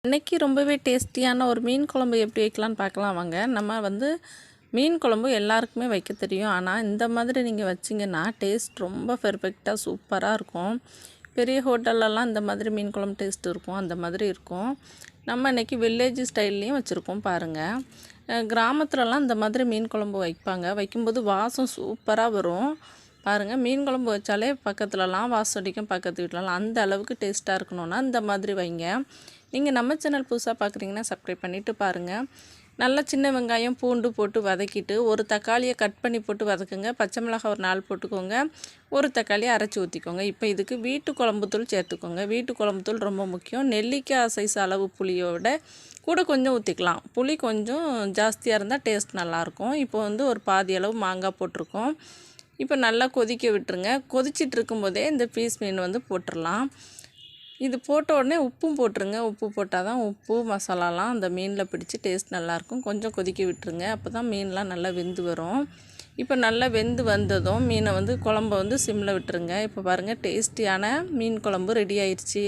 இன்றைக்கி ரொம்பவே டேஸ்டியான ஒரு மீன் குழம்பு எப்படி வைக்கலான்னு பார்க்கலாம் வாங்க. நம்ம மீன் குழம்பு எல்லாருக்குமே வைக்க தெரியும். ஆனால் இந்த மாதிரி நீங்கள் வச்சிங்கன்னா டேஸ்ட் ரொம்ப பெர்ஃபெக்டாக சூப்பராக இருக்கும். பெரிய ஹோட்டல்லலாம் இந்த மாதிரி மீன் குழம்பு டேஸ்ட் இருக்கும், அந்த மாதிரி இருக்கும். நம்ம இன்றைக்கி வில்லேஜ் ஸ்டைல்லையும் வச்சுருக்கோம் பாருங்கள். கிராமத்துலலாம் இந்த மாதிரி மீன் குழம்பு வைப்பாங்க. வைக்கும்போது வாசம் சூப்பராக வரும் பாருங்கள். மீன் குழம்பு வச்சாலே பக்கத்துலலாம் வாசம் அடிக்கும், பக்கத்து வீட்டிலலாம். அந்த அளவுக்கு டேஸ்ட்டாக இருக்கணும்னா இந்த மாதிரி வைங்க. நீங்கள் நம்ம சேனல் புதுசாக பார்க்குறீங்கன்னா சப்ஸ்கிரைப் பண்ணிவிட்டு பாருங்கள். நல்லா சின்ன வெங்காயம் பூண்டு போட்டு வதக்கிட்டு ஒரு தக்காளியை கட் பண்ணி போட்டு வதக்குங்க. பச்சை மிளகாய் ஒரு 4 போட்டுக்கோங்க. ஒரு தக்காளியை அரைச்சி ஊற்றிக்கோங்க. இப்போ இதுக்கு வீட்டு குழம்புத்தூள் சேர்த்துக்கோங்க. வீட்டு குழம்புத்தூள் ரொம்ப முக்கியம். நெல்லிக்காய் சைஸ் அளவு புளியோட கூட கொஞ்சம் ஊற்றிக்கலாம். புளி கொஞ்சம் ஜாஸ்தியாக இருந்தால் டேஸ்ட் நல்லாயிருக்கும். இப்போ ஒரு பாதி அளவு மாங்காய் போட்டிருக்கோம். இப்போ நல்லா கொதிக்க விட்டுருங்க. கொதிச்சிட்டு இருக்கும்போதே இந்த பீஸ் மீன் போட்டுடலாம். இது போட்ட உடனே உப்பும் போட்டுருங்க. உப்பு போட்டால் தான் உப்பு மசாலாலாம் அந்த மீனில் பிடிச்சி டேஸ்ட் நல்லாயிருக்கும். கொஞ்சம் கொதிக்க விட்டுருங்க. அப்போ தான் மீன்லாம் நல்லா வெந்து வரும். இப்போ நல்லா வெந்து வந்ததும் மீனை குழம்ப சிம்மில் விட்டுருங்க. இப்போ பாருங்கள், டேஸ்டியான மீன் குழம்பு ரெடி ஆயிடுச்சு.